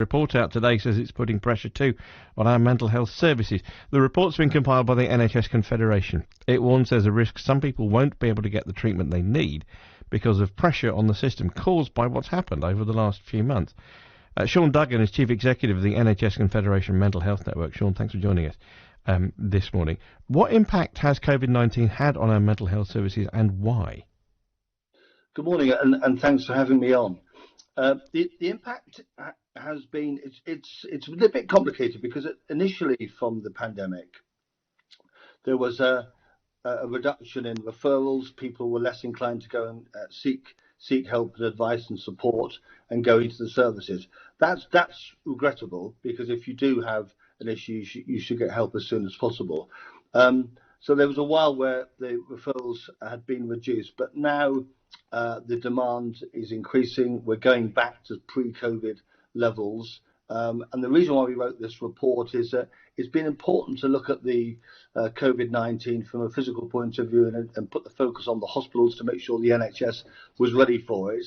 report out today says it's putting pressure too on our mental health services. The report's been compiled by the NHS Confederation. It warns there's a risk some people won't be able to get the treatment they need because of pressure on the system caused by what's happened over the last few months. Sean Duggan is Chief Executive of the NHS Confederation Mental Health Network. Sean, thanks for joining us this morning. What impact has COVID-19 had on our mental health services and why? Good morning, and thanks for having me on. The impact has been, it's a little bit complicated because initially from the pandemic, there was a reduction in referrals. People were less inclined to go and seek help and advice and support and go into the services. That's regrettable, because if you do have an issue, you should get help as soon as possible. So there was a while where the referrals had been reduced, but now the demand is increasing. We're going back to pre-COVID levels. And the reason why we wrote this report is that it's been important to look at the COVID-19 from a physical point of view and put the focus on the hospitals to make sure the NHS was ready for it.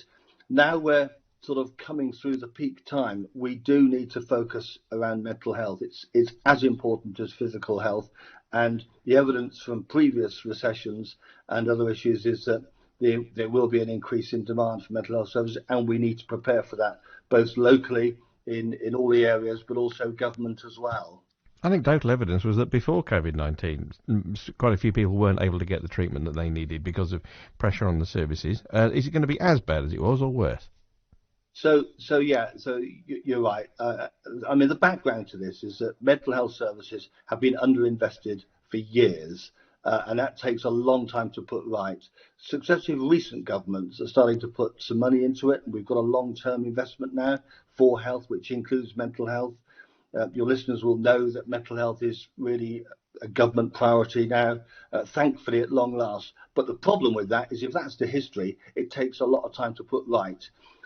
Now we're sort of coming through the peak time. We do need to focus around mental health. It's as important as physical health. And the evidence from previous recessions and other issues is that there will be an increase in demand for mental health services, and we need to prepare for that, both locally in all the areas, but also government as well. Anecdotal evidence was that before COVID-19, quite a few people weren't able to get the treatment that they needed because of pressure on the services. Is it going to be as bad as it was, or worse? So you're right. I mean, the background to this is that mental health services have been underinvested for years. And that takes a long time to put right. Successive recent governments are starting to put some money into it. And we've got a long-term investment now for health, which includes mental health. Your listeners will know that mental health is really a government priority now, thankfully at long last. But the problem with that is, if that's the history, it takes a lot of time to put right.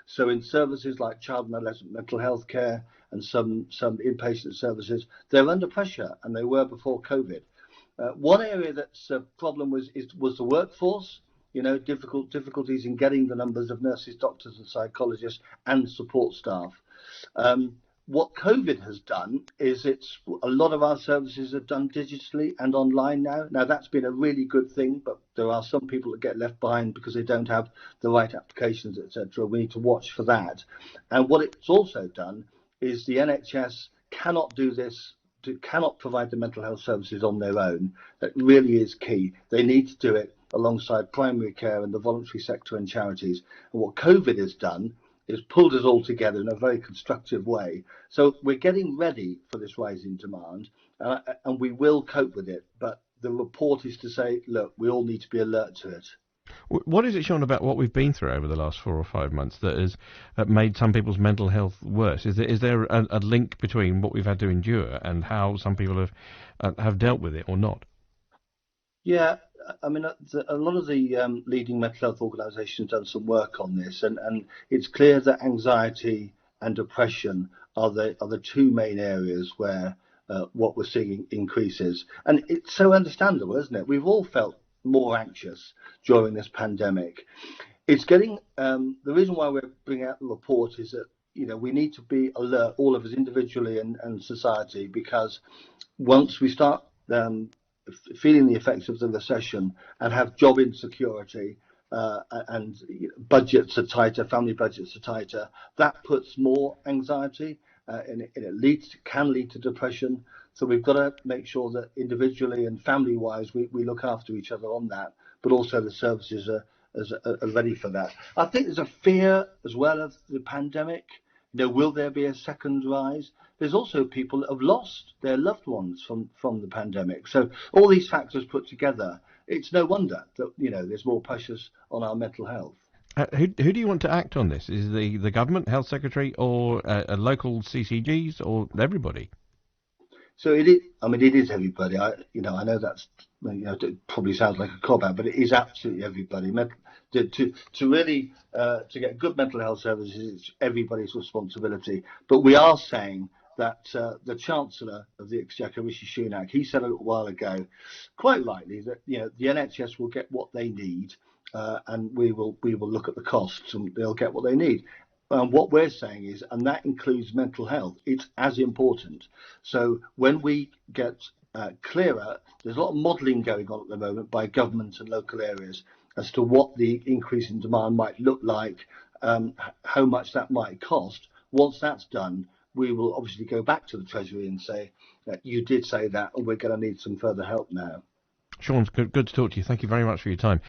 So in services like child and adolescent mental health care and some inpatient services, they're under pressure, and they were before COVID. One area that's a problem was the workforce. Difficulties in getting the numbers of nurses, doctors, and psychologists and support staff. What COVID has done is a lot of our services are done digitally and online now. Now that's been a really good thing, but there are some people that get left behind because they don't have the right applications, etc. We need to watch for that. And what it's also done is the NHS cannot do this. Cannot provide the mental health services on their own. That really is key. They need to do it alongside primary care and the voluntary sector and charities. And what COVID has done is pulled us all together in a very constructive way. So we're getting ready for this rising demand, and we will cope with it. But the report is to say, look, we all need to be alert to it. What is it, Sean, about what we've been through over the last 4 or 5 months that has made some people's mental health worse? Is there a link between what we've had to endure and how some people have dealt with it, or not? Yeah, I mean, a lot of the leading mental health organisations have done some work on this, and it's clear that anxiety and depression are the two main areas where what we're seeing increases. And it's so understandable, isn't it? We've all felt more anxious during this pandemic. It's getting the reason why we're bringing out the report is that we need to be alert, all of us individually and society, because once we start feeling the effects of the recession and have job insecurity and budgets are tighter, family budgets are tighter, that puts more anxiety and it can lead to depression. So we've got to make sure that individually and family-wise we look after each other on that, but also the services are ready for that. I think there's a fear as well of the pandemic. Will there be a second rise? There's also people that have lost their loved ones from the pandemic. So all these factors put together, it's no wonder that there's more pressures on our mental health. Who do you want to act on this? Is the government, health secretary, or a local CCGs, or everybody? So it is. I mean, it is everybody. I know that's it probably sounds like a cop out, but it is absolutely everybody. To really to get good mental health services, it's everybody's responsibility. But we are saying that the Chancellor of the Exchequer, Rishi Sunak, he said a little while ago, quite rightly, that the NHS will get what they need, and we will look at the costs, and they'll get what they need. What we're saying is, and that includes mental health, it's as important. So when we get clearer, there's a lot of modelling going on at the moment by governments and local areas as to what the increase in demand might look like, how much that might cost. Once that's done, we will obviously go back to the Treasury and say, you did say that, and we're going to need some further help now. Sean, good to talk to you. Thank you very much for your time.